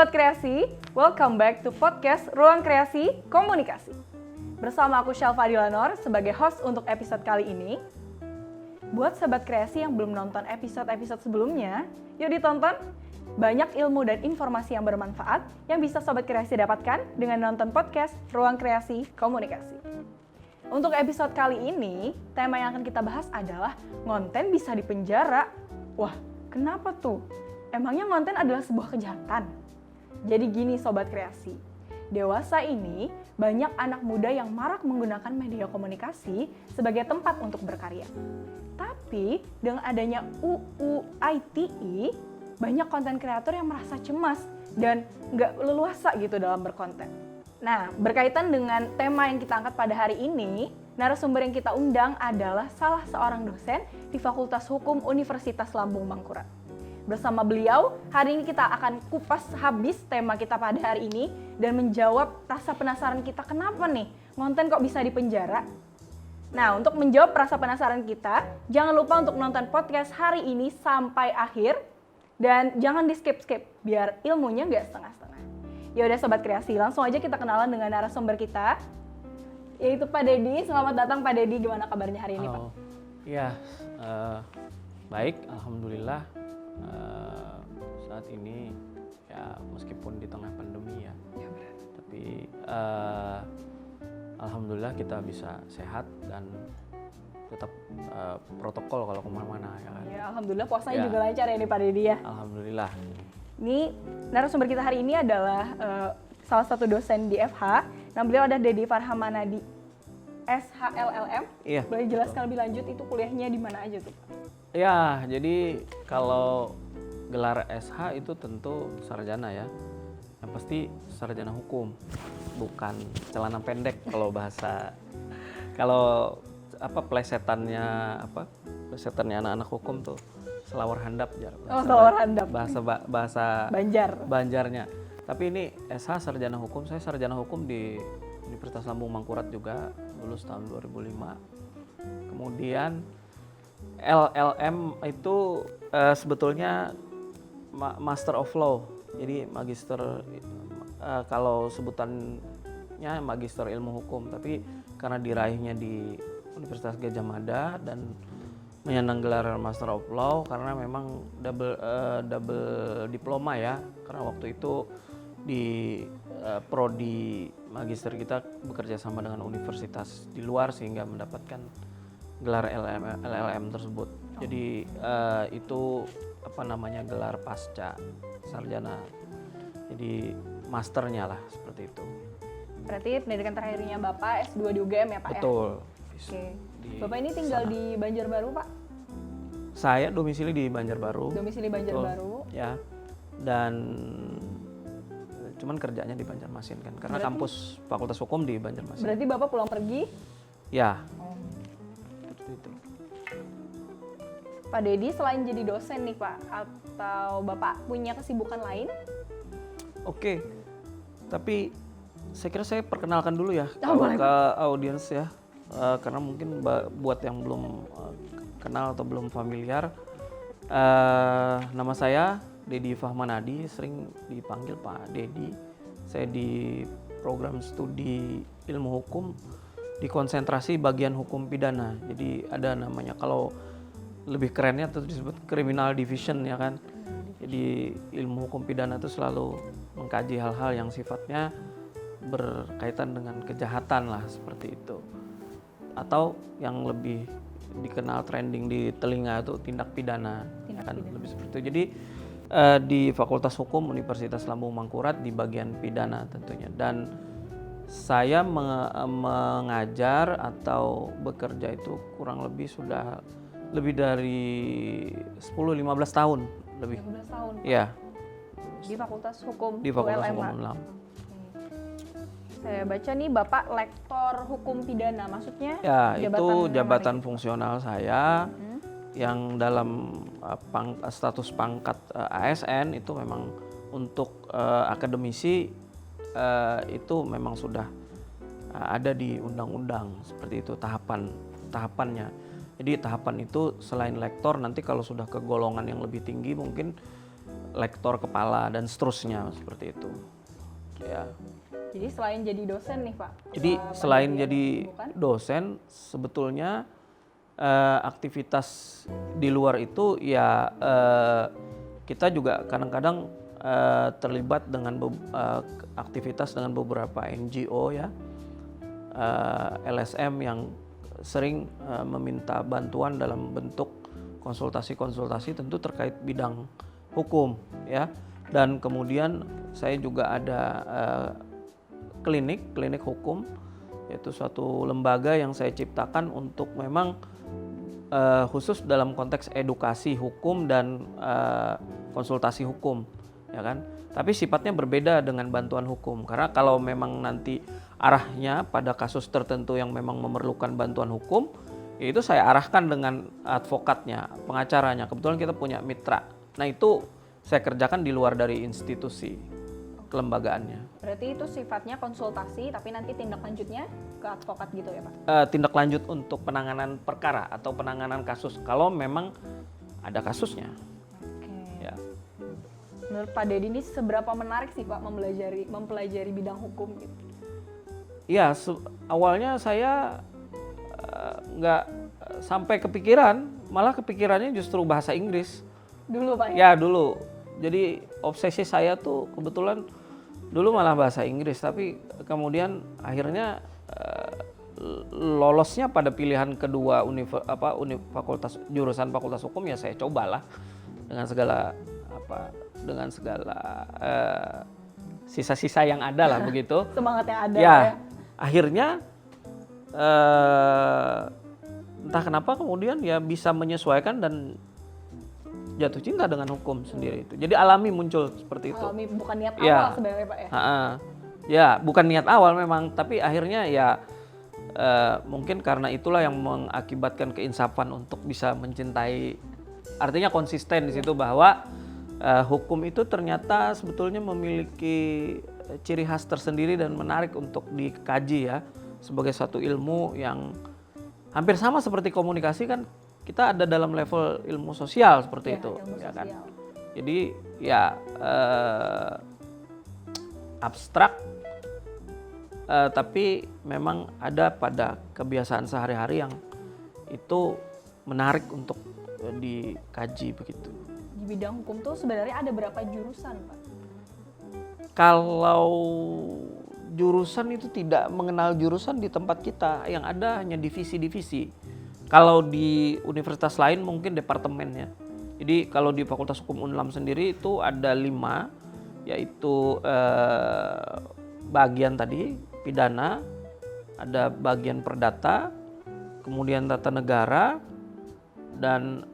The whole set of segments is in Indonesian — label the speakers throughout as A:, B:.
A: Sobat Kreasi, welcome back to podcast Ruang Kreasi Komunikasi. Bersama aku Shalfa Dilanor sebagai host untuk episode kali ini. Buat Sobat Kreasi yang belum nonton episode-episode sebelumnya, yuk ditonton. Banyak ilmu dan informasi yang bermanfaat yang bisa Sobat Kreasi dapatkan dengan nonton podcast Ruang Kreasi Komunikasi. Untuk episode kali ini, tema yang akan kita bahas adalah ngonten bisa dipenjara. Wah, kenapa tuh? Emangnya ngonten adalah sebuah kejahatan? Jadi gini Sobat Kreasi, dewasa ini banyak anak muda yang marak menggunakan media komunikasi sebagai tempat untuk berkarya. Tapi dengan adanya UU ITE, banyak konten kreator yang merasa cemas dan nggak leluasa gitu dalam berkonten. Nah, berkaitan dengan tema yang kita angkat pada hari ini, narasumber yang kita undang adalah salah seorang dosen di Fakultas Hukum Universitas Lambung Mangkurat. Bersama beliau, hari ini kita akan kupas habis tema kita pada hari ini dan menjawab rasa penasaran kita kenapa nih ngonten kok bisa dipenjara. Nah, untuk menjawab rasa penasaran kita, jangan lupa untuk nonton podcast hari ini sampai akhir dan jangan di skip-skip biar ilmunya nggak setengah-setengah. Ya udah Sobat Kreasi, langsung aja kita kenalan dengan narasumber kita, yaitu Pak Dedi. Selamat datang Pak Dedi, gimana kabarnya hari ini Pak?
B: Ya, baik, alhamdulillah. Saat ini ya meskipun di tengah pandemi ya, tapi alhamdulillah kita bisa sehat dan tetap protokol kalau kemana-mana ya kan.
A: Ya, alhamdulillah puasanya juga lancar ya nih Pak Dedi ya.
B: Alhamdulillah.
A: Ini narasumber kita hari ini adalah salah satu dosen di FH. Nah, beliau ada Dedi Farhamanadi, SHLLM.
B: Iya.
A: Boleh jelaskan lebih lanjut itu kuliahnya di mana aja tuh Pak?
B: Ya, jadi kalau gelar SH itu tentu sarjana ya. Yang pasti sarjana hukum, bukan celana pendek kalau bahasa. Kalau plesetannya anak-anak hukum tuh selawar handap ya.
A: Selawar handap.
B: Bahasa
A: Banjar.
B: Banjarnya. Tapi ini SH sarjana hukum, saya sarjana hukum di Universitas Lambung Mangkurat juga, lulus tahun 2005. Kemudian LLM itu sebetulnya Master of Law, jadi magister kalau sebutannya magister ilmu hukum, tapi karena diraihnya di Universitas Gadjah Mada dan menyandang gelar Master of Law karena memang double diploma ya, karena waktu itu di prodi magister kita bekerja sama dengan universitas di luar sehingga mendapatkan gelar LLM tersebut. Jadi itu gelar pasca sarjana. Jadi masternya lah seperti itu.
A: Berarti pendidikan terakhirnya Bapak S2 di UGM ya Pak?
B: Betul.
A: Ya? Oke. Bapak ini tinggal di Banjarbaru Pak?
B: Saya domisili di Banjarbaru.
A: Domisili Banjarbaru.
B: Ya. Dan cuman kerjanya di Banjarmasin kan, karena kampus Fakultas Hukum di Banjarmasin.
A: Berarti Bapak pulang pergi?
B: Ya. Itu.
A: Pak Dedi selain jadi dosen nih Pak, atau Bapak punya kesibukan lain?
B: Oke, tapi saya kira saya perkenalkan dulu ya ke audiens ya, karena mungkin buat yang belum kenal atau belum familiar, nama saya Dedi Fahmanadi, sering dipanggil Pak Dedi. Saya di program studi ilmu hukum di konsentrasi bagian hukum pidana. Jadi ada namanya, kalau lebih kerennya itu disebut criminal division ya kan. Jadi ilmu hukum pidana itu selalu mengkaji hal-hal yang sifatnya berkaitan dengan kejahatan lah, seperti itu. Atau yang lebih dikenal trending di telinga itu tindak pidana. Lebih seperti itu. Jadi di Fakultas Hukum Universitas Lambung Mangkurat di bagian pidana tentunya. Dan saya mengajar atau bekerja itu kurang lebih sudah lebih dari 10-15 tahun lebih.
A: 15 tahun?
B: Iya.
A: Di Fakultas Hukum
B: Di Fakultas
A: ULM,
B: Hukum
A: Pak?
B: ULM.
A: Saya baca nih Bapak lektor hukum pidana, maksudnya?
B: Ya, itu jabatan fungsional saya yang dalam status pangkat ASN itu memang untuk akademisi itu memang sudah ada di undang-undang seperti itu tahapannya. Jadi tahapan itu selain lektor, nanti kalau sudah ke golongan yang lebih tinggi mungkin lektor kepala dan seterusnya seperti itu. Ya.
A: Jadi selain jadi dosen nih Pak.
B: Jadi selain
A: Pak
B: jadi
A: bukan?
B: dosen, sebetulnya aktivitas di luar itu ya kita juga kadang-kadang terlibat dengan aktivitas dengan beberapa NGO ya, LSM yang sering meminta bantuan dalam bentuk konsultasi-konsultasi tentu terkait bidang hukum ya. Dan kemudian saya juga ada klinik hukum, yaitu suatu lembaga yang saya ciptakan untuk memang khusus dalam konteks edukasi hukum dan konsultasi hukum, ya kan. Tapi sifatnya berbeda dengan bantuan hukum, karena kalau memang nanti arahnya pada kasus tertentu yang memang memerlukan bantuan hukum, itu saya arahkan dengan advokatnya, pengacaranya. Kebetulan kita punya mitra. Nah itu saya kerjakan di luar dari institusi kelembagaannya.
A: Berarti itu sifatnya konsultasi, tapi nanti tindak lanjutnya ke advokat gitu ya Pak?
B: Tindak lanjut untuk penanganan perkara atau penanganan kasus kalau memang ada kasusnya.
A: Oke.
B: Ya.
A: Menurut Pak Dedi ini seberapa menarik sih Pak mempelajari bidang hukum gitu?
B: Ya, awalnya saya nggak sampai kepikiran, malah kepikirannya justru bahasa Inggris.
A: Dulu Pak
B: Ya dulu. Jadi obsesi saya tuh kebetulan dulu malah bahasa Inggris, tapi kemudian akhirnya lolosnya pada pilihan kedua jurusan fakultas hukum ya saya cobalah dengan segala sisa-sisa yang ada lah begitu.
A: Semangat yang ada
B: Ya,
A: ya.
B: akhirnya entah kenapa kemudian ya bisa menyesuaikan dan jatuh cinta dengan hukum sendiri itu. Jadi alami muncul seperti itu.
A: Alami, bukan niat
B: Ya.
A: awal sebenarnya Pak ya?
B: Ya, bukan niat awal memang, tapi akhirnya ya mungkin karena itulah yang mengakibatkan keinsafan untuk bisa mencintai. Artinya konsisten di situ bahwa hukum itu ternyata sebetulnya memiliki ciri khas tersendiri dan menarik untuk dikaji ya, sebagai satu ilmu yang hampir sama seperti komunikasi kan. Kita ada dalam level ilmu sosial seperti itu, ya kan. Jadi ya abstrak, tapi memang ada pada kebiasaan sehari-hari yang itu menarik untuk dikaji begitu.
A: Di bidang hukum tuh sebenarnya ada berapa jurusan Pak?
B: Kalau jurusan itu tidak mengenal jurusan di tempat kita, yang ada hanya divisi-divisi. Kalau di universitas lain mungkin departemen ya. Jadi kalau di Fakultas Hukum Unlam sendiri itu ada 5, yaitu bagian tadi pidana, ada bagian perdata, kemudian tata negara, dan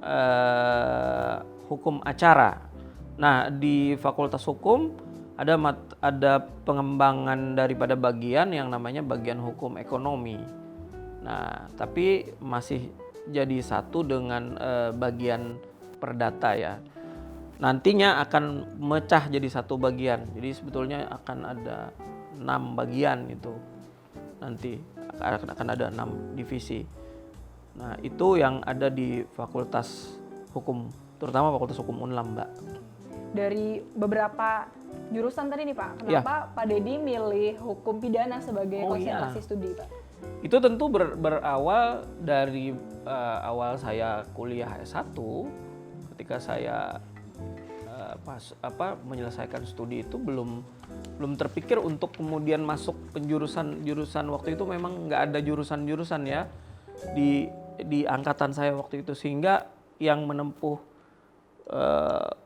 B: hukum acara. Nah di Fakultas Hukum ada pengembangan daripada bagian yang namanya bagian hukum ekonomi. Nah, tapi masih jadi satu dengan bagian perdata ya. Nantinya akan mecah jadi satu bagian. Jadi sebetulnya akan ada 6 bagian itu. Nanti akan ada 6 divisi. Nah, itu yang ada di Fakultas Hukum, terutama Fakultas Hukum Unlam, Mbak.
A: Dari beberapa jurusan tadi nih Pak, kenapa Pak Dedi milih hukum pidana sebagai konsentrasi studi Pak?
B: Itu tentu berawal dari awal saya kuliah S1, ketika saya menyelesaikan studi itu belum terpikir untuk kemudian masuk penjurusan waktu itu. Memang nggak ada jurusan-jurusan ya di angkatan saya waktu itu, sehingga yang menempuh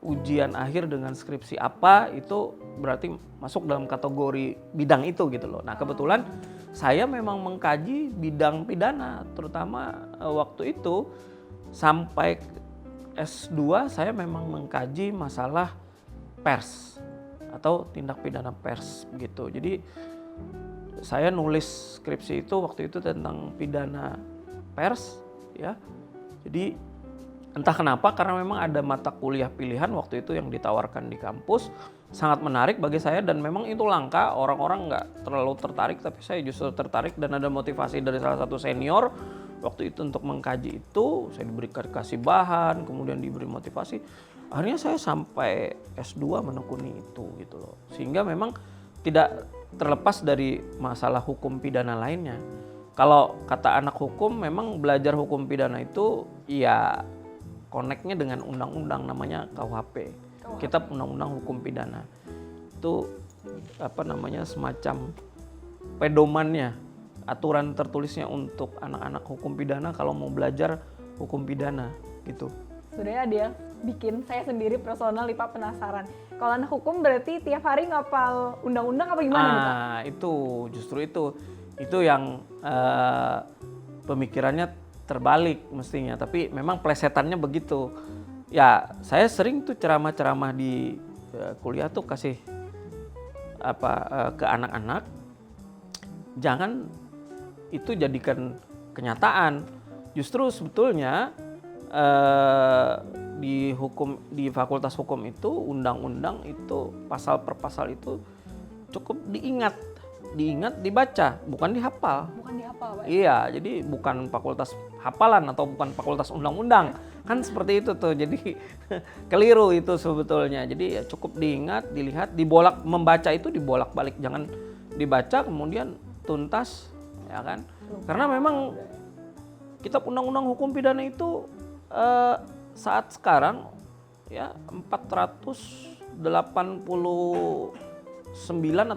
B: ujian akhir dengan skripsi apa itu berarti masuk dalam kategori bidang itu gitu loh. Nah kebetulan saya memang mengkaji bidang pidana, terutama waktu itu sampai S2 saya memang mengkaji masalah pers atau tindak pidana pers gitu. Jadi saya nulis skripsi itu waktu itu tentang pidana pers ya. Jadi entah kenapa, karena memang ada mata kuliah pilihan waktu itu yang ditawarkan di kampus, sangat menarik bagi saya dan memang itu langka, orang-orang nggak terlalu tertarik, tapi saya justru tertarik dan ada motivasi dari salah satu senior waktu itu untuk mengkaji itu. Saya kasih bahan, kemudian diberi motivasi, akhirnya saya sampai S2 menekuni itu gitu loh. Sehingga memang tidak terlepas dari masalah hukum pidana lainnya. Kalau kata anak hukum, memang belajar hukum pidana itu ya koneknya dengan undang-undang namanya KUHP. Kitab Undang-Undang Hukum Pidana. Itu semacam pedomannya, aturan tertulisnya untuk anak-anak hukum pidana kalau mau belajar hukum pidana gitu.
A: Sebenarnya ada yang bikin saya sendiri personal nih Pak penasaran. Kalau anak hukum berarti tiap hari ngapal undang-undang apa gimana nih Pak?
B: Itu justru itu yang pemikirannya terbalik mestinya, tapi memang plesetannya begitu. Ya, saya sering tuh ceramah-ceramah di kuliah tuh kasih ke anak-anak, jangan itu jadikan kenyataan. Justru sebetulnya di Fakultas Hukum itu undang-undang itu pasal per pasal itu cukup diingat, dibaca, bukan dihafal.
A: Bukan dihafal, Pak.
B: Iya, jadi bukan fakultas hafalan atau bukan fakultas undang-undang. Kan seperti itu tuh. Jadi keliru itu sebetulnya. Jadi ya cukup diingat, dilihat, membaca itu dibolak-balik, jangan dibaca kemudian tuntas, ya kan? Karena memang kitab Undang-Undang Hukum Pidana itu saat sekarang ya 489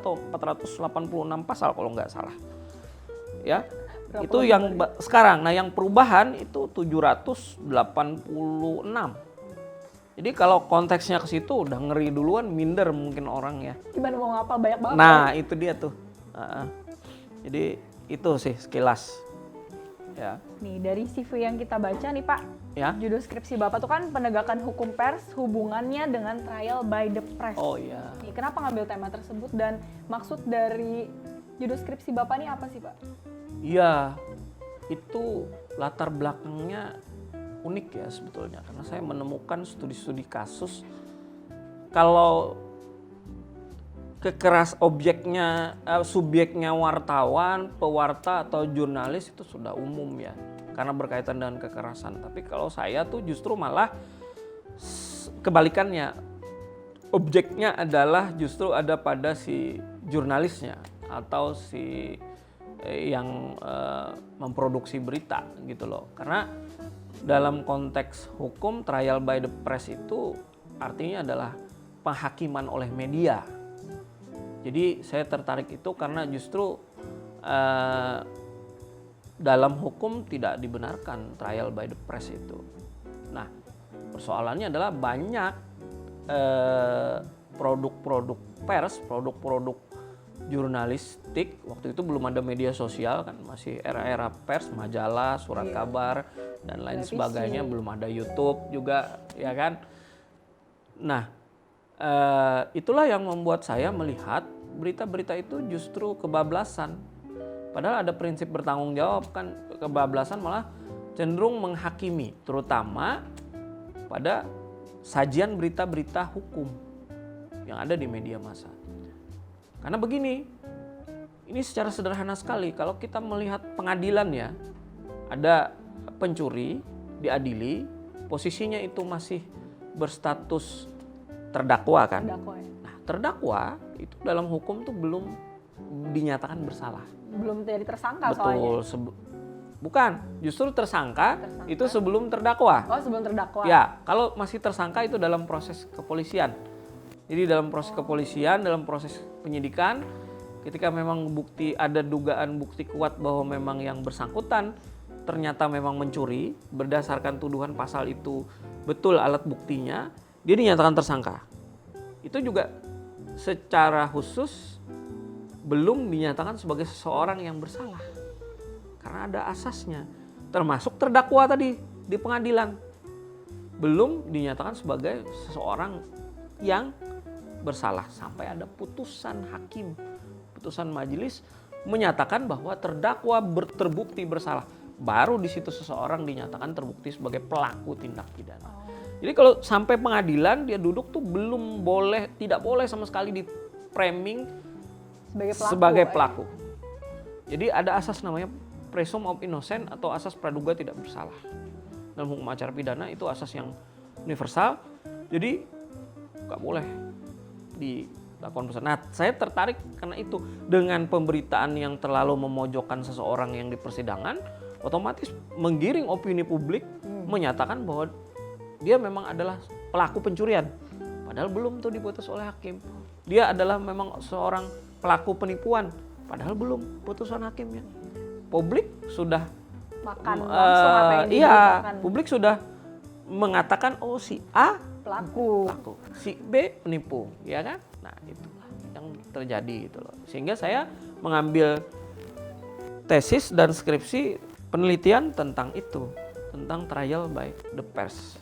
B: atau 486 pasal kalau nggak salah. Ya. Itu yang sekarang. Nah, yang perubahan itu 786. Jadi kalau konteksnya ke situ udah ngeri duluan, minder mungkin orang ya.
A: Gimana mau ngapal banyak banget?
B: Nah, itu dia tuh. Jadi itu sih sekilas. Ya.
A: Nih, dari CV yang kita baca nih Pak,
B: ya.
A: Judul skripsi Bapak tuh kan penegakan hukum pers, hubungannya dengan trial by the press.
B: Oh iya.
A: Nih, kenapa ngambil tema tersebut dan maksud dari judul skripsi Bapak ini apa sih Pak?
B: Iya, itu latar belakangnya unik ya sebetulnya, karena saya menemukan studi-studi kasus kalau subjeknya wartawan, pewarta atau jurnalis itu sudah umum ya, karena berkaitan dengan kekerasan. Tapi kalau saya tuh justru malah kebalikannya, objeknya adalah justru ada pada si jurnalisnya atau si yang memproduksi berita gitu loh. Karena dalam konteks hukum trial by the press itu artinya adalah penghakiman oleh media. Jadi saya tertarik itu karena justru dalam hukum tidak dibenarkan trial by the press itu. Nah, persoalannya adalah banyak produk-produk pers, produk-produk jurnalistik, waktu itu belum ada media sosial kan, masih era-era pers, majalah, surat kabar dan lain sebagainya, belum ada YouTube juga ya kan. Nah, itulah yang membuat saya melihat berita-berita itu justru kebablasan. Padahal ada prinsip bertanggung jawab kan, kebablasan malah cenderung menghakimi, terutama pada sajian berita-berita hukum yang ada di media massa. Karena begini, ini secara sederhana sekali, kalau kita melihat pengadilan ya, ada pencuri, diadili, posisinya itu masih berstatus terdakwa kan. Nah, terdakwa itu dalam hukum tuh belum dinyatakan bersalah.
A: Belum jadi tersangka.
B: Betul, bukan, justru tersangka itu sebelum terdakwa.
A: Oh, sebelum terdakwa.
B: Ya, kalau masih tersangka itu dalam proses kepolisian. Jadi dalam proses kepolisian, dalam proses penyidikan, ketika memang ada dugaan bukti kuat bahwa memang yang bersangkutan ternyata memang mencuri, berdasarkan tuduhan pasal itu betul alat buktinya, dia dinyatakan tersangka. Itu juga secara khusus belum dinyatakan sebagai seseorang yang bersalah. Karena ada asasnya, termasuk terdakwa tadi di pengadilan. Belum dinyatakan sebagai seseorang yang bersalah sampai ada putusan hakim, putusan majelis menyatakan bahwa terdakwa terbukti bersalah. Baru di situ seseorang dinyatakan terbukti sebagai pelaku tindak pidana. Jadi kalau sampai pengadilan dia duduk tuh tidak boleh sama sekali di framing sebagai pelaku. Jadi ada asas namanya presumption of innocent atau asas praduga tidak bersalah. Dalam hukum acara pidana itu asas yang universal. Jadi nggak boleh dilakukan pesan. Nah, saya tertarik karena itu dengan pemberitaan yang terlalu memojokkan seseorang yang di persidangan, otomatis menggiring opini publik menyatakan bahwa dia memang adalah pelaku pencurian. Padahal belum tuh diputus oleh hakim. Dia adalah memang seorang pelaku penipuan. Padahal belum putusan hakimnya. Publik sudah
A: makan langsung apa yang diberitakan.
B: Publik sudah mengatakan oh si A
A: pelaku,
B: si B penipu, ya kan? Nah, itulah yang terjadi gitu loh. Sehingga saya mengambil tesis dan skripsi penelitian tentang itu, tentang trial by the pers.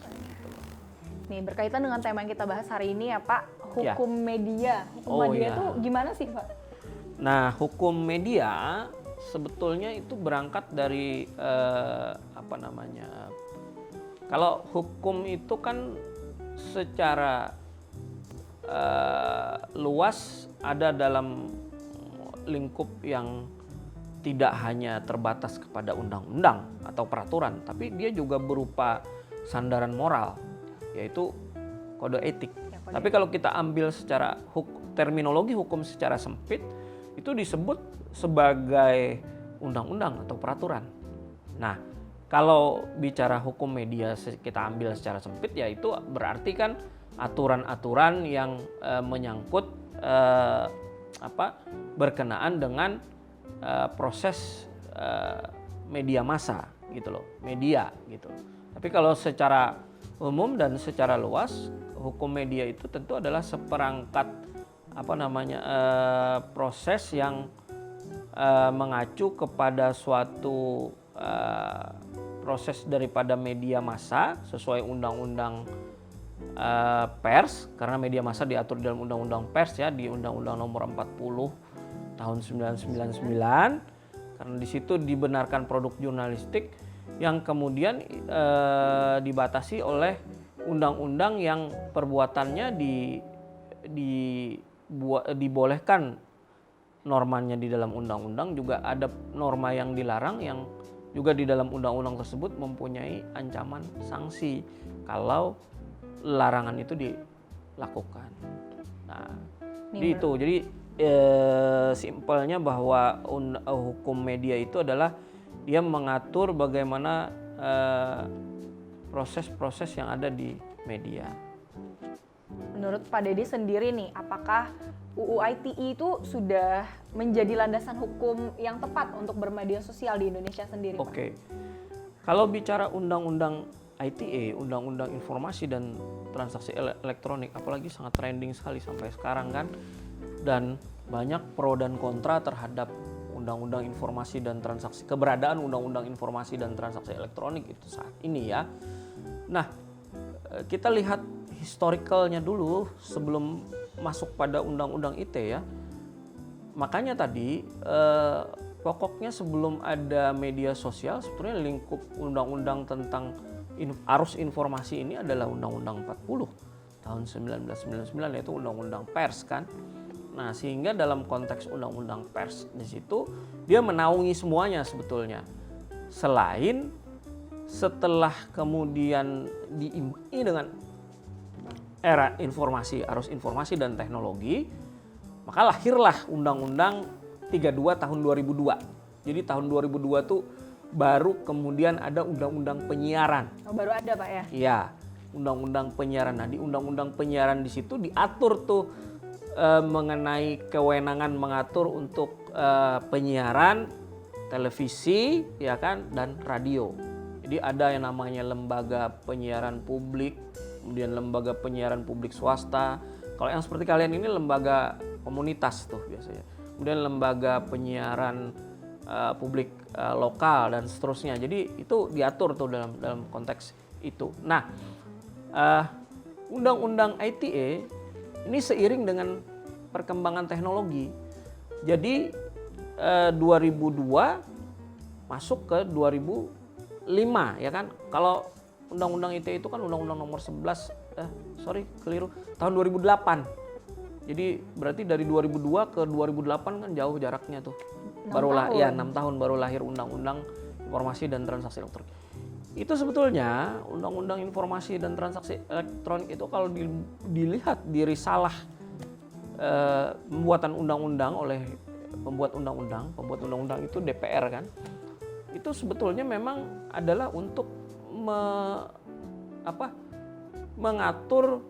A: Nih, berkaitan dengan tema yang kita bahas hari ini ya Pak, hukum
B: Ya.
A: media. Hukum media itu gimana sih Pak?
B: Nah, hukum media sebetulnya itu berangkat dari kalau hukum itu kan secara luas ada dalam lingkup yang tidak hanya terbatas kepada undang-undang atau peraturan, tapi dia juga berupa sandaran moral, yaitu kode etik. Tapi kalau kita ambil secara terminologi hukum secara sempit, itu disebut sebagai undang-undang atau peraturan. Nah, kalau bicara hukum media kita ambil secara sempit, ya itu berarti kan aturan-aturan yang menyangkut berkenaan dengan proses media massa gitu loh, media gitu. Tapi kalau secara umum dan secara luas, hukum media itu tentu adalah seperangkat proses yang mengacu kepada suatu proses daripada media massa sesuai undang-undang pers, karena media massa diatur dalam undang-undang pers ya, di Undang-Undang Nomor 40 tahun 1999, karena di situ dibenarkan produk jurnalistik yang kemudian dibatasi oleh undang-undang yang perbuatannya dibolehkan normanya di dalam undang-undang, juga ada norma yang dilarang yang juga di dalam undang-undang tersebut mempunyai ancaman sanksi kalau larangan itu dilakukan. Nah, jadi simpelnya bahwa hukum media itu adalah dia mengatur bagaimana proses-proses yang ada di media.
A: Menurut Pak Dede sendiri nih, apakah UU ITE itu sudah menjadi landasan hukum yang tepat untuk bermedia sosial di Indonesia sendiri, Pak?
B: Oke. Kalau bicara undang-undang ITE, Undang-Undang Informasi dan Transaksi Elektronik, apalagi sangat trending sekali sampai sekarang kan, dan banyak pro dan kontra terhadap Undang-Undang Informasi dan Transaksi, keberadaan Undang-Undang Informasi dan Transaksi Elektronik itu saat ini ya. Nah, kita lihat historicalnya dulu sebelum masuk pada Undang-Undang ITE ya. Makanya tadi pokoknya sebelum ada media sosial, sebetulnya lingkup undang-undang tentang arus informasi ini adalah Undang-Undang 40 tahun 1999, yaitu Undang-Undang Pers kan. Nah, sehingga dalam konteks Undang-Undang Pers di situ dia menaungi semuanya sebetulnya. Selain setelah kemudian diimbangi dengan era informasi, arus informasi dan teknologi, maka lahirlah Undang-Undang 32 tahun 2002. Jadi tahun 2002 tuh baru kemudian ada Undang-Undang Penyiaran.
A: Oh, baru ada Pak ya?
B: Iya, Undang-Undang Penyiaran. Nah, di Undang-Undang Penyiaran di situ diatur tuh mengenai kewenangan mengatur untuk penyiaran televisi, ya kan, dan radio. Jadi ada yang namanya lembaga penyiaran publik, kemudian lembaga penyiaran publik swasta. Kalau yang seperti kalian ini lembaga komunitas tuh biasanya. Kemudian lembaga penyiaran publik lokal dan seterusnya. Jadi itu diatur tuh dalam konteks itu. Nah, Undang-Undang ITE ini seiring dengan perkembangan teknologi. Jadi 2002 masuk ke 2005 ya kan. Kalau Undang-Undang ITE itu kan Undang-Undang Nomor 11 tahun 2008. Jadi berarti dari 2002 ke 2008 kan jauh jaraknya tuh. 6 tahun baru lahir Undang-Undang Informasi dan Transaksi Elektronik. itu sebetulnya Undang-Undang Informasi dan Transaksi Elektronik itu kalau dilihat di risalah pembuatan undang-undang oleh pembuat undang-undang itu DPR kan, itu sebetulnya memang adalah untuk mengatur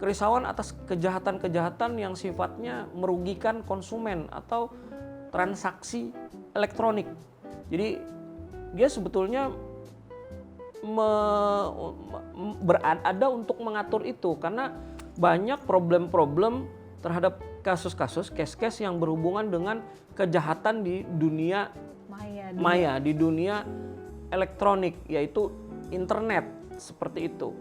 B: kerisauan atas kejahatan-kejahatan yang sifatnya merugikan konsumen atau transaksi elektronik. Jadi dia sebetulnya berada untuk mengatur itu karena banyak problem-problem terhadap kasus-kasus, case-case yang berhubungan dengan kejahatan di dunia maya, di dunia elektronik, yaitu internet seperti itu.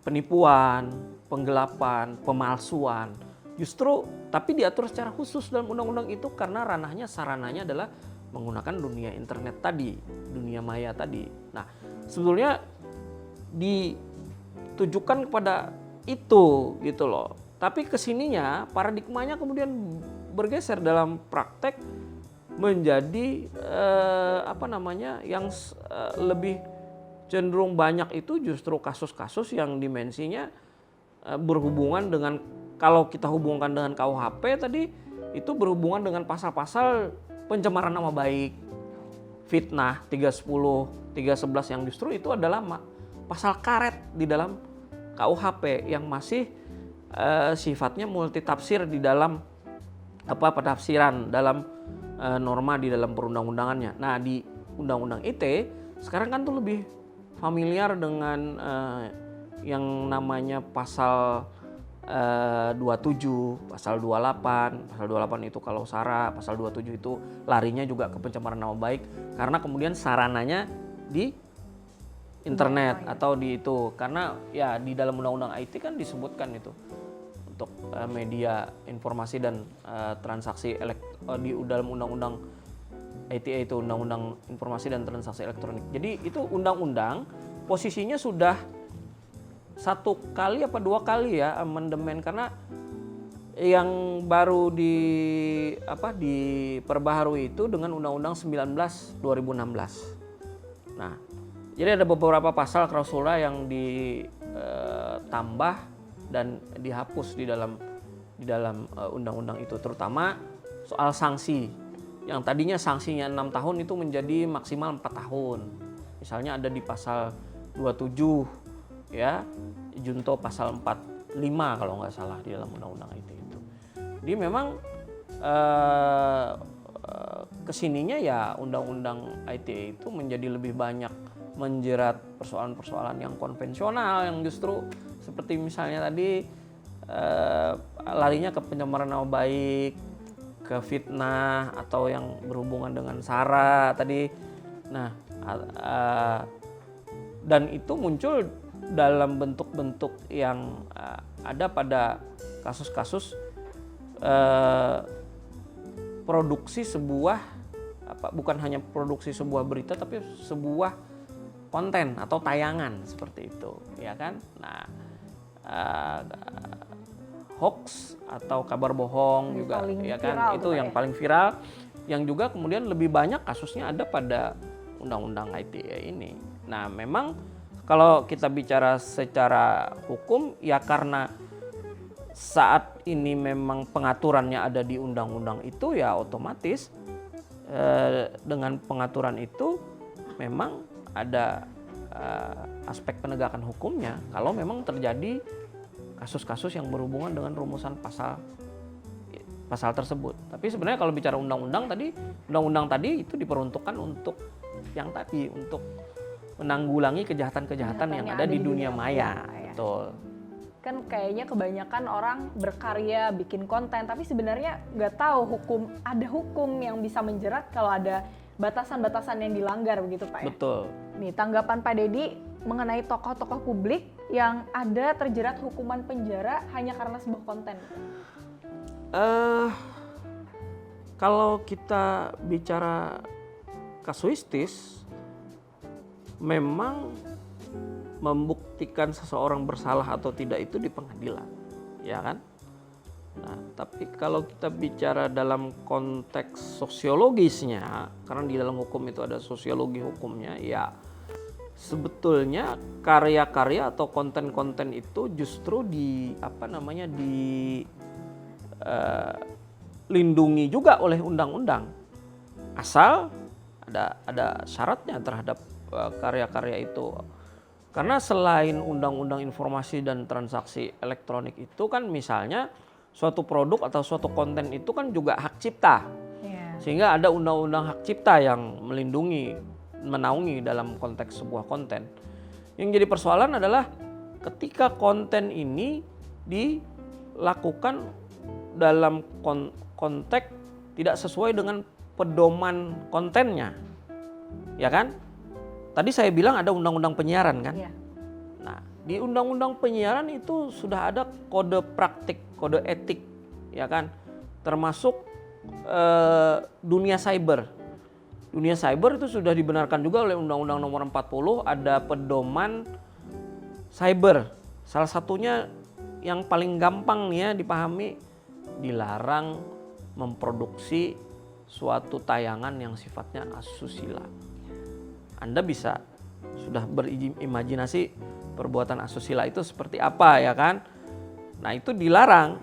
B: Penipuan, penggelapan, pemalsuan. Justru tapi diatur secara khusus dalam undang-undang itu karena sarananya adalah menggunakan dunia internet tadi, dunia maya tadi. Nah, sebetulnya ditujukan kepada itu gitu loh. Tapi kesininya paradigmanya kemudian bergeser dalam praktek menjadi yang lebih cenderung banyak itu justru kasus-kasus yang dimensinya berhubungan dengan, kalau kita hubungkan dengan KUHP tadi itu berhubungan dengan pasal-pasal pencemaran nama baik, fitnah 310, 311 yang justru itu adalah pasal karet di dalam KUHP yang masih sifatnya multitafsir di dalam penafsiran dalam norma di dalam perundang-undangannya. Nah, di Undang-Undang ITE sekarang kan tuh lebih familiar dengan yang namanya pasal 27, pasal 28. Pasal 28 itu kalau SARA, pasal 27 itu larinya juga ke pencemaran nama baik karena kemudian sarananya di internet atau di itu. Karena ya di dalam Undang-Undang IT kan disebutkan itu untuk media informasi dan transaksi di dalam Undang-Undang ITE itu, Undang-Undang Informasi dan Transaksi Elektronik. Jadi itu undang-undang posisinya sudah 1 kali apa 2 kali ya amandemen, karena yang baru diperbaharui itu dengan Undang-Undang 19 2016. Nah, jadi ada beberapa pasal klausula yang ditambah dan dihapus di dalam undang-undang itu, terutama soal sanksi. Yang tadinya sanksinya 6 tahun itu menjadi maksimal 4 tahun. Misalnya ada di pasal 27 ya, junto pasal 45 kalau nggak salah di dalam undang-undang itu. Jadi memang kesininya ya undang-undang ITE itu menjadi lebih banyak menjerat persoalan-persoalan yang konvensional yang justru seperti misalnya tadi larinya ke pencemaran nama baik, ke fitnah atau yang berhubungan dengan SARA tadi. Nah, dan itu muncul dalam bentuk-bentuk yang ada pada kasus-kasus produksi sebuah bukan hanya produksi sebuah berita tapi sebuah konten atau tayangan seperti itu, ya kan? Nah, hoax atau kabar bohong juga, ya kan? Itu yang paling viral, yang juga kemudian lebih banyak kasusnya ada pada Undang-Undang ITE ini. Nah, memang kalau kita bicara secara hukum, ya karena saat ini memang pengaturannya ada di undang-undang itu, ya otomatis dengan pengaturan itu memang ada aspek penegakan hukumnya kalau memang terjadi kasus-kasus yang berhubungan dengan rumusan pasal tersebut. Tapi sebenarnya kalau bicara undang-undang tadi itu diperuntukkan untuk yang tadi, untuk menanggulangi kejahatan-kejahatan yang ada di dunia maya. Betul.
A: Kan kayaknya kebanyakan orang berkarya bikin konten tapi sebenarnya nggak tahu ada hukum yang bisa menjerat kalau ada batasan-batasan yang dilanggar, begitu Pak ya?
B: Betul.
A: Nih, tanggapan Pak Dedi mengenai tokoh-tokoh publik yang ada terjerat hukuman penjara hanya karena sebuah konten.
B: Kalau kita bicara kasuistis, memang membuktikan seseorang bersalah atau tidak itu di pengadilan, ya kan? Nah, tapi kalau kita bicara dalam konteks sosiologisnya, karena di dalam hukum itu ada sosiologi hukumnya, ya sebetulnya karya-karya atau konten-konten itu justru lindungi juga oleh undang-undang, asal ada syaratnya terhadap karya-karya itu. Karena selain undang-undang informasi dan transaksi elektronik itu kan misalnya suatu produk atau suatu konten itu kan juga hak cipta. Sehingga ada undang-undang hak cipta yang melindungi, menaungi dalam konteks sebuah konten. Yang jadi persoalan adalah ketika konten ini dilakukan dalam konteks tidak sesuai dengan pedoman kontennya. Ya kan? Tadi saya bilang ada undang-undang penyiaran kan?
A: Iya.
B: Nah, di undang-undang penyiaran itu sudah ada kode praktik, kode etik, ya kan? Termasuk dunia cyber. Dunia cyber itu sudah dibenarkan juga oleh Undang-Undang Nomor 40, ada pedoman cyber. Salah satunya yang paling gampang nih ya dipahami, dilarang memproduksi suatu tayangan yang sifatnya asusila. Anda bisa sudah berimajinasi perbuatan asusila itu seperti apa ya kan? Nah itu dilarang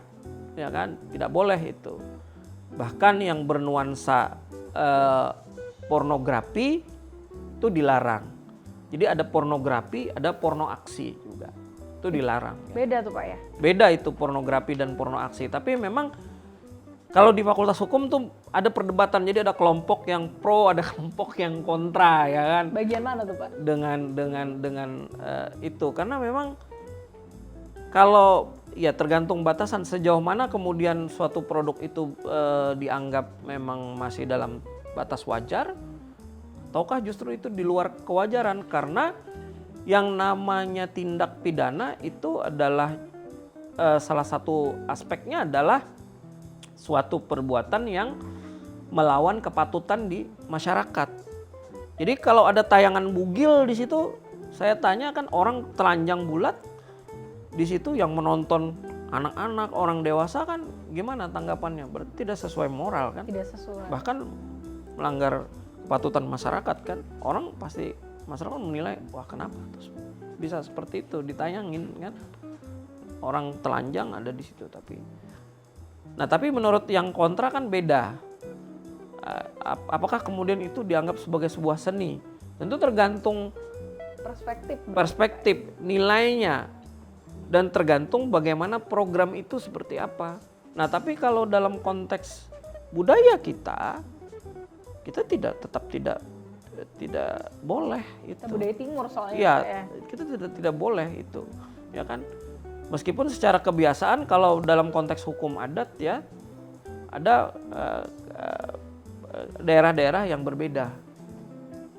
B: ya kan, tidak boleh itu. Bahkan yang bernuansa pornografi itu dilarang. Jadi ada pornografi, ada porno aksi juga, itu dilarang.
A: Beda tuh Pak ya?
B: Beda itu pornografi dan porno aksi. Tapi memang kalau di Fakultas Hukum tuh ada perdebatan, jadi ada kelompok yang pro, ada kelompok yang kontra, ya kan?
A: Bagian mana tuh Pak?
B: Dengan itu, karena memang kalau ya tergantung batasan sejauh mana kemudian suatu produk itu dianggap memang masih dalam batas wajar, ataukah justru itu di luar kewajaran, karena yang namanya tindak pidana itu adalah salah satu aspeknya adalah suatu perbuatan yang melawan kepatutan di masyarakat. Jadi kalau ada tayangan bugil di situ, saya tanya kan orang telanjang bulat di situ yang menonton anak-anak, orang dewasa kan gimana tanggapannya? Berarti tidak sesuai moral kan?
A: Tidak sesuai.
B: Bahkan melanggar kepatutan masyarakat kan? Orang pasti masyarakat menilai, wah kenapa terus bisa seperti itu ditayangin kan? Orang telanjang ada di situ tapi menurut yang kontra kan beda. Apakah kemudian itu dianggap sebagai sebuah seni? Tentu tergantung perspektif nilainya dan tergantung bagaimana program itu seperti apa. Nah, tapi kalau dalam konteks budaya kita tetap tidak boleh itu.
A: Budaya timur soalnya
B: ya,
A: ya.
B: Kita tidak boleh itu, ya kan? Meskipun secara kebiasaan kalau dalam konteks hukum adat ya ada daerah-daerah yang berbeda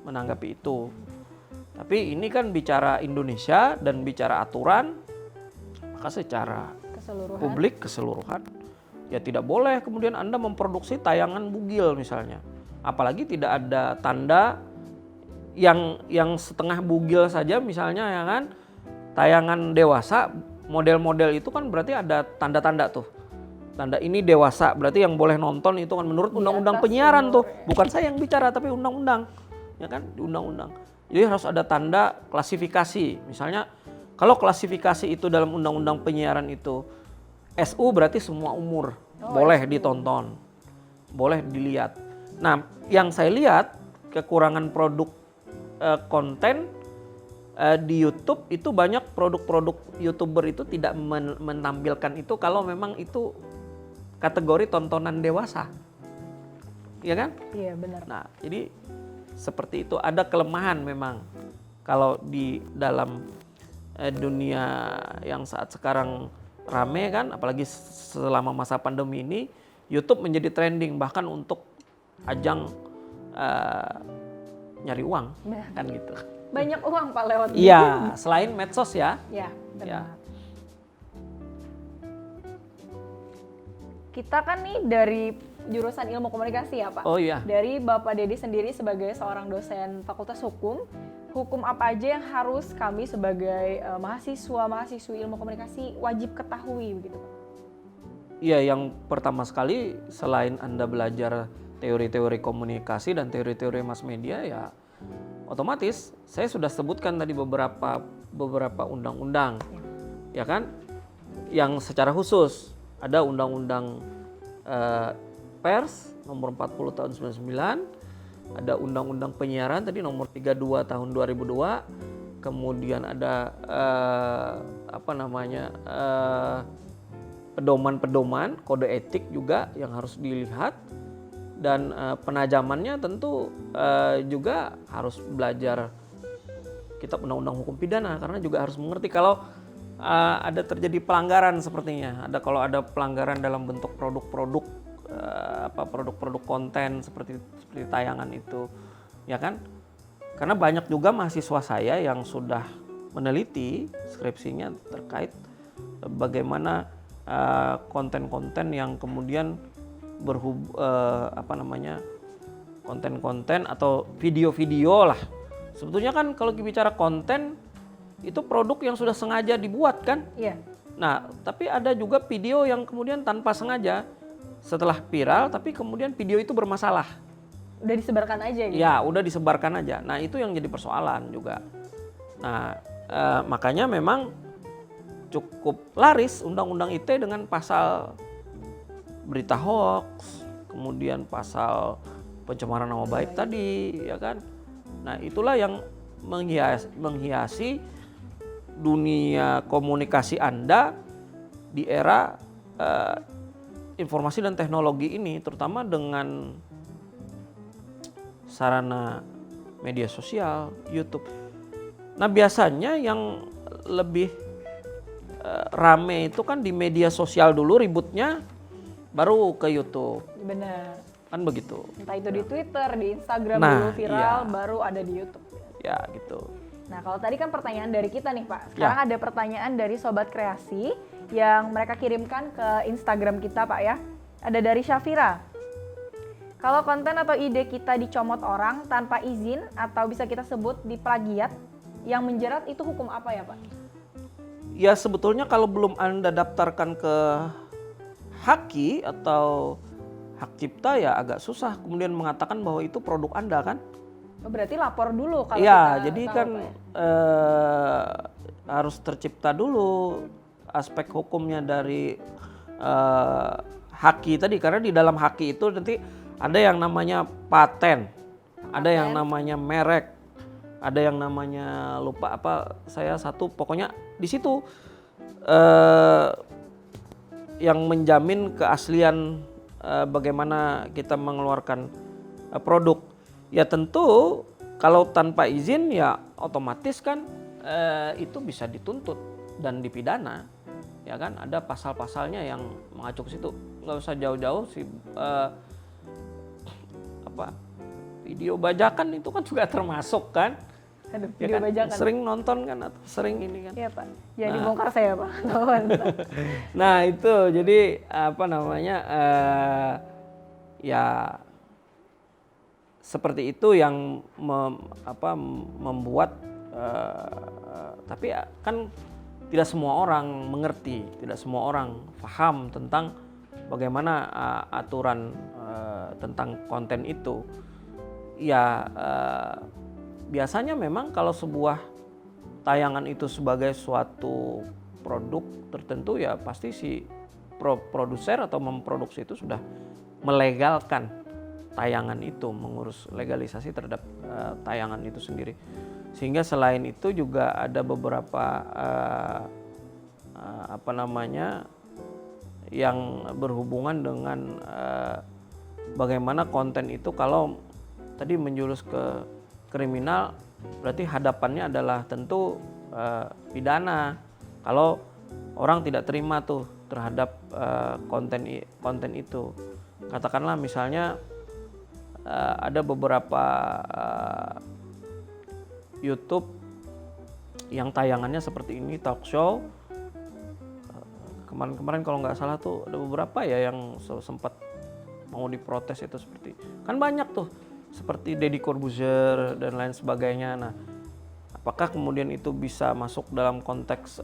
B: menanggapi itu. Tapi ini kan bicara Indonesia dan bicara aturan, maka secara publik keseluruhan ya tidak boleh kemudian Anda memproduksi tayangan bugil misalnya. Apalagi tidak ada tanda yang setengah bugil saja misalnya ya kan. Tayangan dewasa model-model itu kan berarti ada tanda-tanda tuh. Tanda ini dewasa, berarti yang boleh nonton itu kan menurut undang-undang penyiaran tuh. Bukan saya yang bicara tapi undang-undang. Ya kan? Di undang-undang. Jadi harus ada tanda klasifikasi. Misalnya kalau klasifikasi itu dalam undang-undang penyiaran itu SU berarti semua umur boleh ditonton. Boleh dilihat. Nah, yang saya lihat kekurangan produk konten di YouTube itu banyak produk-produk YouTuber itu tidak menampilkan itu kalau memang itu kategori tontonan dewasa. Iya kan?
A: Iya benar.
B: Nah, jadi seperti itu, ada kelemahan memang kalau di dalam dunia yang saat sekarang rame kan, apalagi selama masa pandemi ini, YouTube menjadi trending bahkan untuk ajang nyari uang kan gitu.
A: Banyak uang Pak lewat
B: gitu. Iya, selain medsos ya.
A: Iya, benar.
B: Ya.
A: Kita kan nih dari jurusan ilmu komunikasi ya Pak.
B: Oh iya.
A: Dari Bapak Dedi sendiri sebagai seorang dosen Fakultas Hukum apa aja yang harus kami sebagai mahasiswi ilmu komunikasi wajib ketahui begitu Pak?
B: Iya, yang pertama sekali selain Anda belajar teori-teori komunikasi dan teori-teori mass media ya otomatis saya sudah sebutkan tadi beberapa undang-undang, ya kan? Yang secara khusus ada undang-undang pers nomor 40 tahun 99, ada undang-undang penyiaran tadi nomor 32 tahun 2002, kemudian ada pedoman-pedoman kode etik juga yang harus dilihat, dan penajamannya tentu juga harus belajar kitab undang-undang hukum pidana, karena juga harus mengerti kalau ada terjadi pelanggaran sepertinya. Kalau ada pelanggaran dalam bentuk produk-produk produk-produk konten seperti tayangan itu, ya kan? Karena banyak juga mahasiswa saya yang sudah meneliti skripsinya terkait bagaimana konten-konten yang kemudian konten-konten atau video-video lah. Sebetulnya kan kalau bicara konten itu produk yang sudah sengaja dibuat kan?
A: Iya.
B: Nah, tapi ada juga video yang kemudian tanpa sengaja setelah viral tapi kemudian video itu bermasalah.
A: Udah disebarkan aja gitu?
B: Ya, udah disebarkan aja. Nah, itu yang jadi persoalan juga. Nah, makanya memang cukup laris Undang-Undang ITE dengan pasal berita hoax, kemudian pasal pencemaran nama baik tadi, ya kan? Nah, itulah yang menghiasi dunia komunikasi Anda di era informasi dan teknologi ini, terutama dengan sarana media sosial, YouTube. Nah, biasanya yang lebih rame itu kan di media sosial dulu ributnya, baru ke YouTube.
A: Benar.
B: Kan begitu.
A: Entah itu di Twitter, di Instagram dulu viral, baru ada di YouTube.
B: Ya, gitu.
A: Nah, kalau tadi kan pertanyaan dari kita nih Pak. Sekarang ada pertanyaan dari Sobat Kreasi yang mereka kirimkan ke Instagram kita Pak ya. Ada dari Syafira. Kalau konten atau ide kita dicomot orang tanpa izin atau bisa kita sebut diplagiat, yang menjerat itu hukum apa ya Pak?
B: Ya, sebetulnya kalau belum Anda daftarkan ke Haki atau hak cipta ya agak susah kemudian mengatakan bahwa itu produk Anda kan?
A: Berarti lapor dulu kalau
B: ya,
A: kita
B: jadi
A: tahu,
B: kan harus tercipta dulu aspek hukumnya dari Haki tadi, karena di dalam Haki itu nanti ada yang namanya paten, ada yang namanya merek, ada yang namanya lupa apa saya satu, pokoknya di situ yang menjamin keaslian bagaimana kita mengeluarkan produk. Ya tentu kalau tanpa izin ya otomatis kan itu bisa dituntut dan dipidana, ya kan? Ada pasal-pasalnya yang mengacu ke situ. Nggak usah jauh-jauh sih, video bajakan itu kan juga termasuk kan?
A: Aduh,
B: Ya
A: video
B: kan?
A: bajakan.
B: Sering nonton kan atau sering ini kan?
A: Iya Pak. Jadi bongkar saya Pak.
B: Nah itu jadi ya seperti itu yang membuat tapi kan tidak semua orang mengerti, tidak semua orang paham tentang bagaimana aturan tentang konten itu. Ya biasanya memang kalau sebuah tayangan itu sebagai suatu produk tertentu ya pasti si produser atau memproduksi itu sudah melegalkan tayangan itu, mengurus legalisasi terhadap tayangan itu sendiri. Sehingga selain itu juga ada beberapa yang berhubungan dengan bagaimana konten itu kalau tadi menjurus ke kriminal, berarti hadapannya adalah tentu pidana. Kalau orang tidak terima tuh terhadap konten itu, katakanlah misalnya ada beberapa YouTube yang tayangannya seperti ini, talk show. Kemarin kalau nggak salah tuh ada beberapa ya yang sempat mau diprotes itu, seperti kan banyak tuh seperti Deddy Corbuzier dan lain sebagainya. Nah, apakah kemudian itu bisa masuk dalam konteks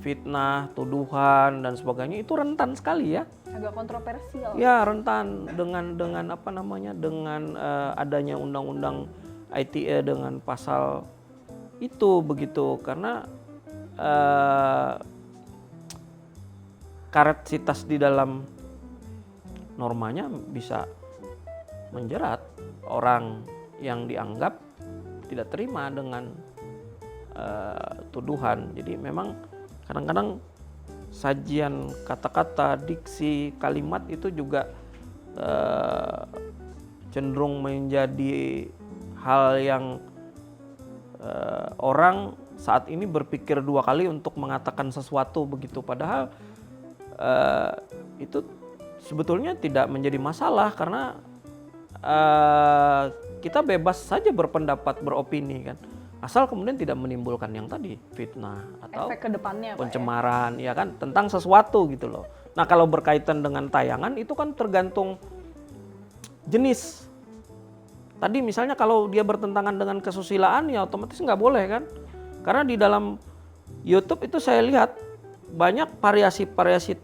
B: fitnah, tuduhan dan sebagainya? Itu rentan sekali ya.
A: Agak kontroversial.
B: Ya, rentan dengan dengan adanya undang-undang ITE dengan pasal itu begitu, karena karetsitas di dalam normanya bisa menjerat orang yang dianggap tidak terima dengan tuduhan. Jadi memang kadang-kadang sajian kata-kata, diksi, kalimat itu juga cenderung menjadi hal yang orang saat ini berpikir dua kali untuk mengatakan sesuatu begitu. Padahal itu sebetulnya tidak menjadi masalah karena kita bebas saja berpendapat, beropini kan. Asal kemudian tidak menimbulkan yang tadi fitnah atau
A: efek kedepannya,
B: pencemaran, ya kan, tentang sesuatu gitu loh. Nah kalau berkaitan dengan tayangan itu kan tergantung jenis. Tadi misalnya kalau dia bertentangan dengan kesusilaan ya otomatis nggak boleh kan. Karena di dalam YouTube itu saya lihat banyak variasi-variasi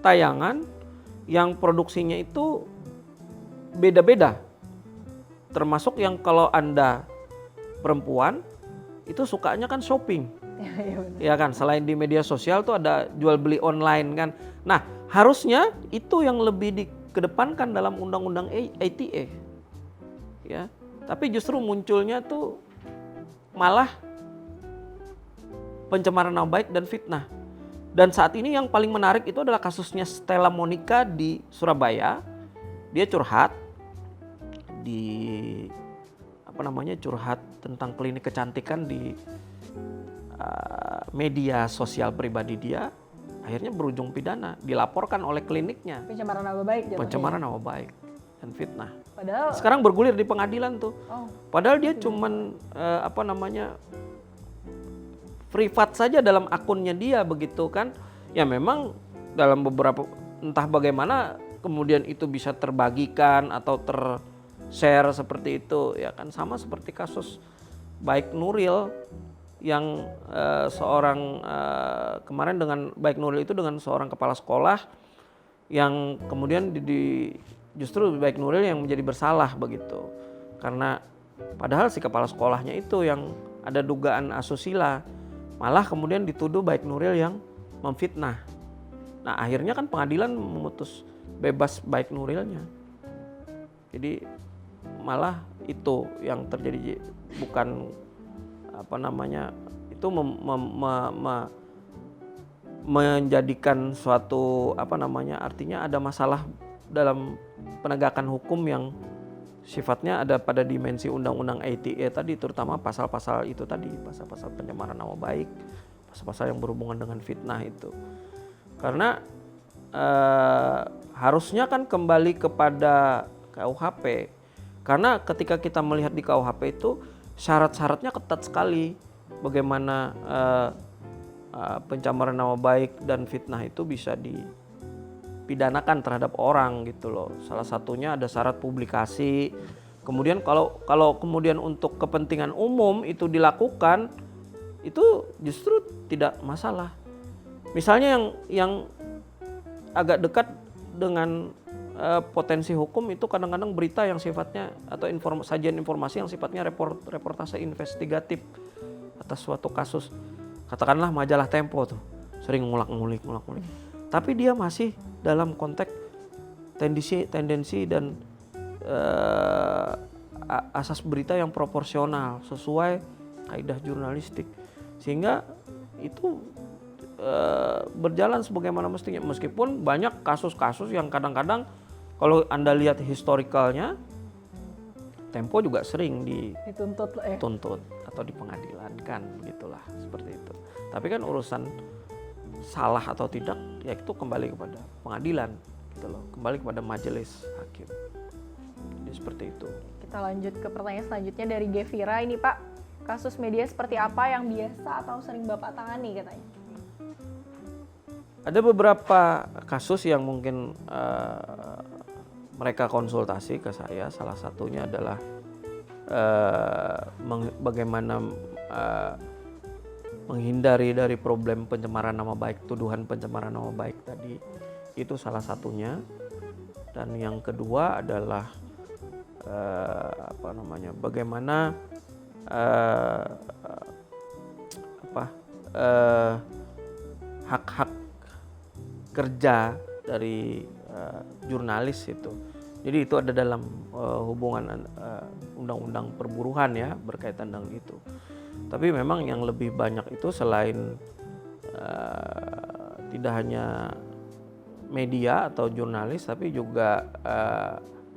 B: tayangan yang produksinya itu beda-beda. Termasuk yang kalau Anda perempuan itu sukanya kan shopping. Ya kan, selain di media sosial tuh ada jual beli online kan. Nah, harusnya itu yang lebih dikedepankan dalam undang-undang ITE. Ya. Tapi justru munculnya tuh malah pencemaran nama baik dan fitnah. Dan saat ini yang paling menarik itu adalah kasusnya Stella Monica di Surabaya. Dia curhat curhat tentang klinik kecantikan di media sosial pribadi dia, akhirnya berujung pidana, dilaporkan oleh kliniknya.
A: Pencemaran nama baik jatuhnya.
B: Pencemaran nama baik dan fitnah.
A: Padahal
B: sekarang bergulir di pengadilan tuh. Padahal dia cuman privat saja dalam akunnya dia begitu kan. Ya memang dalam beberapa entah bagaimana kemudian itu bisa terbagikan atau share seperti itu ya kan, sama seperti kasus Baik Nuril yang seorang kemarin dengan Baik Nuril itu dengan seorang kepala sekolah yang kemudian justru Baik Nuril yang menjadi bersalah begitu, karena padahal si kepala sekolahnya itu yang ada dugaan asusila, malah kemudian dituduh Baik Nuril yang memfitnah. Nah akhirnya kan pengadilan memutus bebas Baik Nurilnya. Jadi malah itu yang terjadi, bukan itu menjadikan suatu artinya ada masalah dalam penegakan hukum yang sifatnya ada pada dimensi undang-undang ITE tadi, terutama pasal-pasal itu tadi, pasal-pasal pencemaran nama baik, pasal-pasal yang berhubungan dengan fitnah itu. Karena harusnya kan kembali kepada KUHP. Karena ketika kita melihat di KUHP itu syarat-syaratnya ketat sekali. Bagaimana pencemaran nama baik dan fitnah itu bisa dipidanakan terhadap orang gitu loh. Salah satunya ada syarat publikasi. Kemudian kalau kemudian untuk kepentingan umum itu dilakukan, itu justru tidak masalah. Misalnya yang agak dekat dengan potensi hukum itu kadang-kadang berita yang sifatnya atau sajian informasi yang sifatnya reportase investigatif atas suatu kasus. Katakanlah majalah Tempo tuh sering ngulak-ngulik. Tapi dia masih dalam konteks tendensi dan asas berita yang proporsional sesuai kaidah jurnalistik, sehingga itu berjalan sebagaimana mestinya. Meskipun banyak kasus-kasus yang kadang-kadang kalau Anda lihat historikalnya, Tempo juga sering dituntut atau dipengadilankan, begitulah seperti itu. Tapi kan urusan salah atau tidak, ya itu kembali kepada pengadilan, gitu loh, kembali kepada majelis hakim. Jadi seperti itu.
A: Kita lanjut ke pertanyaan selanjutnya dari Gevira ini Pak, kasus media seperti apa yang biasa atau sering Bapak tangani katanya?
B: Ada beberapa kasus yang mungkin mereka konsultasi ke saya. Salah satunya adalah bagaimana menghindari dari problem pencemaran nama baik, tuduhan pencemaran nama baik tadi. Itu salah satunya. Dan yang kedua adalah bagaimana eh, hak-hak kerja dari jurnalis itu. Jadi itu ada dalam hubungan undang-undang perburuhan ya, berkaitan dengan itu. Tapi memang yang lebih banyak itu selain tidak hanya media atau jurnalis, tapi juga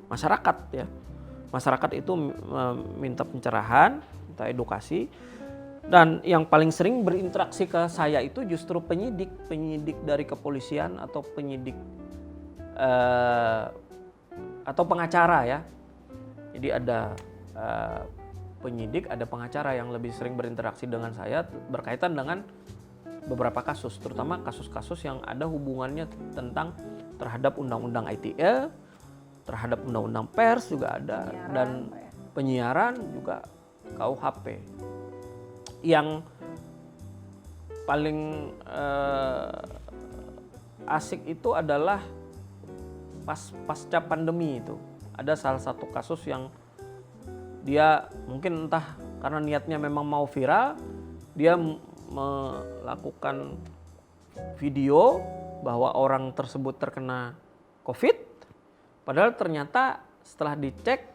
B: masyarakat ya. Masyarakat itu minta pencerahan, minta edukasi. Dan yang paling sering berinteraksi ke saya itu justru penyidik dari kepolisian atau penyidik atau pengacara ya. Jadi ada penyidik, ada pengacara yang lebih sering berinteraksi dengan saya berkaitan dengan beberapa kasus, terutama kasus-kasus yang ada hubungannya tentang terhadap undang-undang ITE, terhadap undang-undang pers juga ada, dan penyiaran juga KUHP. Yang paling asik itu adalah pasca pandemi itu. Ada salah satu kasus yang dia mungkin entah karena niatnya memang mau viral, dia melakukan video bahwa orang tersebut terkena COVID, padahal ternyata setelah dicek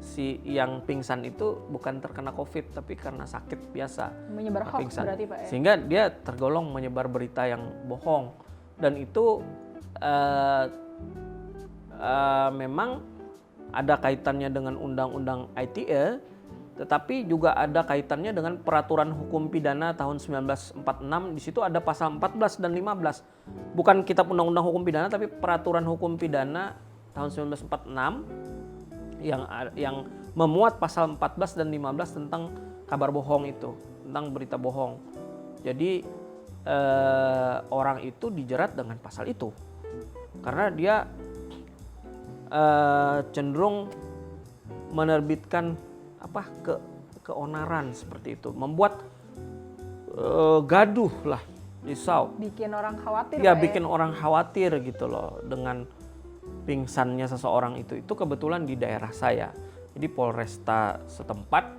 B: si yang pingsan itu bukan terkena COVID tapi karena sakit biasa.
A: Menyebar hoax
B: pingsan.
A: Berarti Pak ya?
B: Sehingga dia tergolong menyebar berita yang bohong, dan itu memang ada kaitannya dengan undang-undang ITE, tetapi juga ada kaitannya dengan peraturan hukum pidana tahun 1946. Di situ ada pasal 14 dan 15. Bukan kitab undang-undang hukum pidana, tapi peraturan hukum pidana tahun 1946 yang memuat pasal 14 dan 15 tentang kabar bohong itu, tentang berita bohong. Jadi orang itu dijerat dengan pasal itu karena dia cenderung menerbitkan keonaran seperti itu, membuat gaduh lah, risau,
A: bikin orang khawatir
B: ya,
A: Pak
B: bikin orang khawatir gitu loh dengan pingsannya seseorang itu kebetulan di daerah saya. Jadi Polresta setempat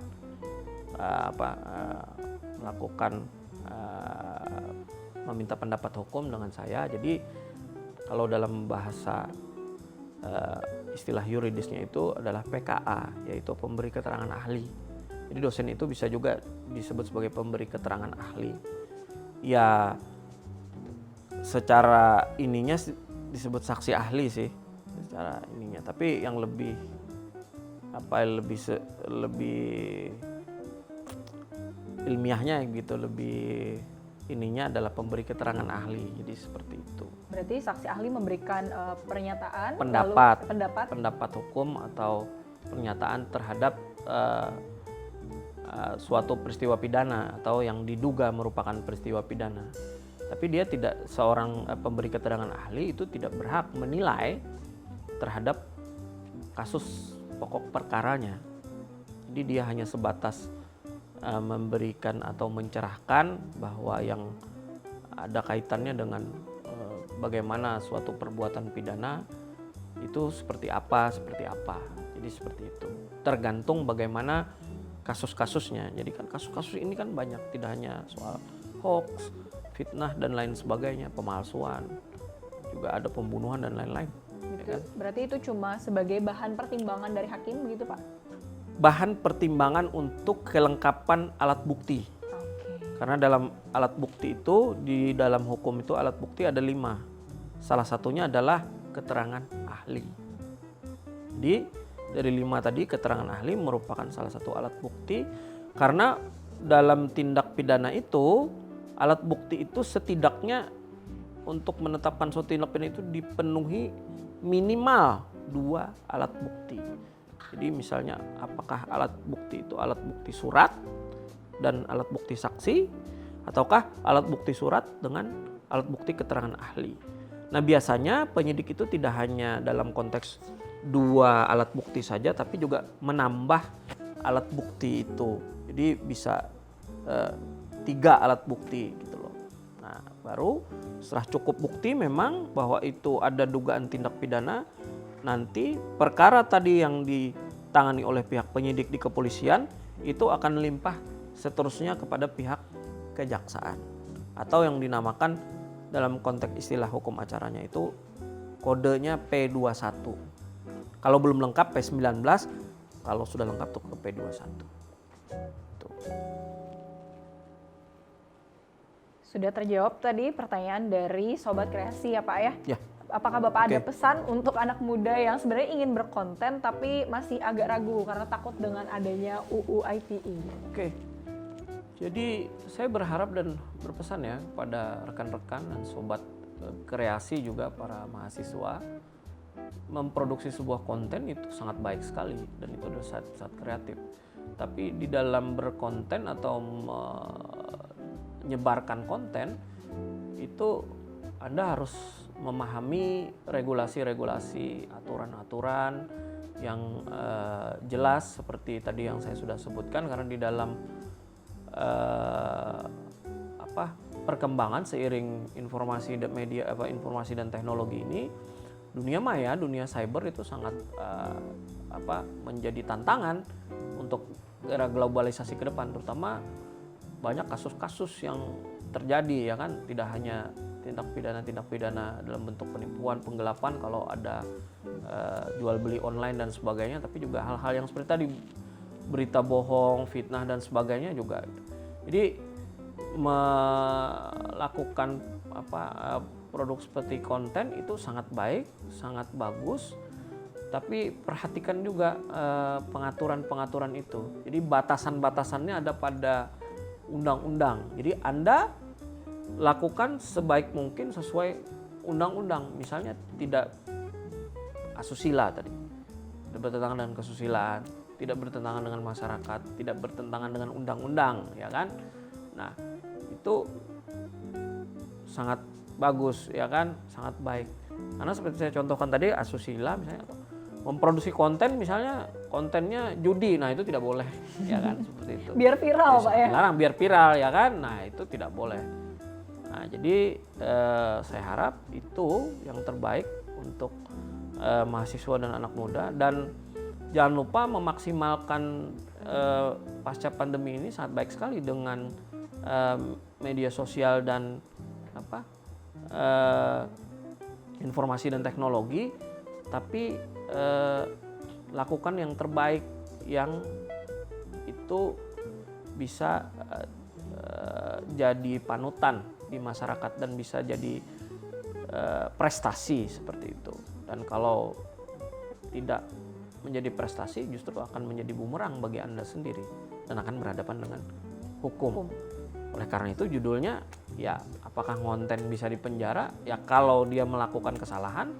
B: melakukan meminta pendapat hukum dengan saya. Jadi kalau dalam bahasa istilah yuridisnya itu adalah PKA, yaitu pemberi keterangan ahli. Jadi dosen itu bisa juga disebut sebagai pemberi keterangan ahli. Ya secara ininya disebut saksi ahli sih, secara ininya. Tapi yang lebih lebih ilmiahnya gitu, lebih ininya adalah pemberi keterangan ahli. Jadi seperti itu.
A: Berarti saksi ahli memberikan pernyataan,
B: pendapat hukum atau pernyataan terhadap suatu peristiwa pidana atau yang diduga merupakan peristiwa pidana. Tapi dia tidak, seorang pemberi keterangan ahli itu tidak berhak menilai terhadap kasus pokok perkaranya. Jadi dia hanya sebatas memberikan atau mencerahkan bahwa yang ada kaitannya dengan bagaimana suatu perbuatan pidana itu seperti apa. Jadi seperti itu. Tergantung bagaimana kasus-kasusnya. Jadi kan kasus-kasus ini kan banyak, tidak hanya soal hoax, fitnah dan lain sebagainya, pemalsuan, juga ada pembunuhan dan lain-lain. Ya kan?
A: Berarti itu cuma sebagai bahan pertimbangan dari hakim begitu Pak?
B: Bahan pertimbangan untuk kelengkapan alat bukti. Karena dalam alat bukti itu, di dalam hukum itu alat bukti ada 5. Salah satunya adalah keterangan ahli. Jadi dari 5 tadi, keterangan ahli merupakan salah satu alat bukti. Karena dalam tindak pidana itu, alat bukti itu setidaknya untuk menetapkan suatu tindak pidana itu dipenuhi minimal 2 alat bukti. Jadi misalnya apakah alat bukti itu alat bukti surat dan alat bukti saksi, ataukah alat bukti surat dengan alat bukti keterangan ahli. Nah biasanya penyidik itu tidak hanya dalam konteks 2 alat bukti saja, tapi juga menambah alat bukti itu. Jadi bisa 3 alat bukti gitu loh. Nah baru setelah cukup bukti memang bahwa itu ada dugaan tindak pidana, nanti perkara tadi yang ditangani oleh pihak penyidik di kepolisian itu akan limpah seterusnya kepada pihak kejaksaan atau yang dinamakan dalam konteks istilah hukum acaranya itu kodenya P21. Kalau belum lengkap P19, kalau sudah lengkap tuh ke P21. Tuh.
A: Sudah terjawab tadi pertanyaan dari Sobat Kreasi ya Pak ya?
B: Ya.
A: Apakah Bapak ada pesan untuk anak muda yang sebenarnya ingin berkonten tapi masih agak ragu karena takut dengan adanya UU ITE?
B: Oke. Jadi saya berharap dan berpesan ya pada rekan-rekan dan sobat kreasi juga para mahasiswa, memproduksi sebuah konten itu sangat baik sekali dan itu adalah sangat kreatif. Tapi di dalam berkonten atau menyebarkan konten itu Anda harus memahami regulasi-regulasi, aturan-aturan yang jelas seperti tadi yang saya sudah sebutkan, karena di dalam perkembangan seiring informasi dan media informasi dan teknologi ini, dunia maya, dunia cyber itu sangat menjadi tantangan untuk era globalisasi ke depan, terutama banyak kasus-kasus yang terjadi ya kan, tidak hanya tindak pidana dalam bentuk penipuan, penggelapan kalau ada jual beli online dan sebagainya, tapi juga hal-hal yang seperti tadi berita bohong, fitnah dan sebagainya juga. Jadi melakukan produk seperti konten itu sangat baik, sangat bagus, tapi perhatikan juga pengaturan-pengaturan itu. Jadi batasan-batasannya ada pada undang-undang. Jadi Anda lakukan sebaik mungkin sesuai undang-undang. Misalnya tidak asusila tadi, tidak bertentangan dengan kesusilaan, tidak bertentangan dengan masyarakat, tidak bertentangan dengan undang-undang, ya kan? Nah, itu sangat bagus, ya kan? Sangat baik. Karena seperti saya contohkan tadi, asusila misalnya, atau memproduksi konten misalnya kontennya judi, nah itu tidak boleh, ya kan? Seperti itu.
A: Biar viral, Pak ya?
B: Larang biar viral, ya kan? Nah, itu tidak boleh. Nah, jadi saya harap itu yang terbaik untuk mahasiswa dan anak muda, dan jangan lupa memaksimalkan pasca pandemi ini sangat baik sekali dengan media sosial dan informasi dan teknologi, tapi lakukan yang terbaik yang itu bisa jadi panutan di masyarakat dan bisa jadi prestasi seperti itu. Dan kalau tidak menjadi prestasi, justru akan menjadi bumerang bagi Anda sendiri dan akan berhadapan dengan hukum. Oleh karena itu judulnya ya, apakah konten bisa dipenjara? Ya kalau dia melakukan kesalahan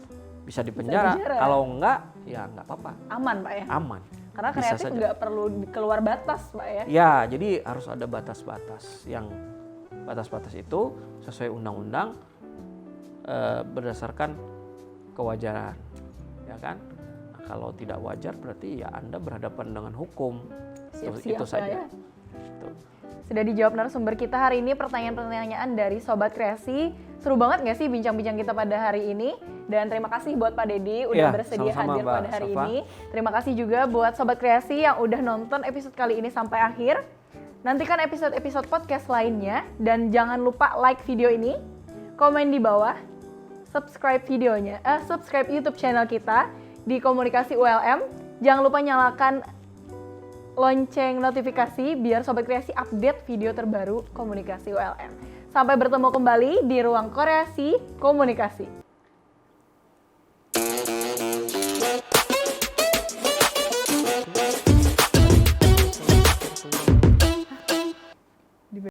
B: bisa dipenjara. Kalau enggak ya enggak apa-apa.
A: Aman Pak ya?
B: Aman.
A: Karena kreatif nggak perlu keluar batas Pak ya?
B: Ya, jadi harus ada batas-batas. Yang batas-batas itu sesuai undang-undang berdasarkan kewajaran, ya kan? Nah, kalau tidak wajar berarti ya Anda berhadapan dengan hukum.
A: Siap-siap
B: itu saja.
A: Ya. Sudah dijawab narasumber kita hari ini pertanyaan-pertanyaan dari Sobat Kreasi. Seru banget nggak sih bincang-bincang kita pada hari ini? Dan terima kasih buat Pak Dedi udah bersedia hadir pada hari ini. Terima kasih juga buat Sobat Kreasi yang udah nonton episode kali ini sampai akhir. Nantikan episode-episode podcast lainnya dan jangan lupa like video ini, komen di bawah, subscribe subscribe YouTube channel kita di Komunikasi ULM. Jangan lupa nyalakan lonceng notifikasi biar Sobat Kreasi update video terbaru Komunikasi ULM. Sampai bertemu kembali di Ruang Kreasi Komunikasi.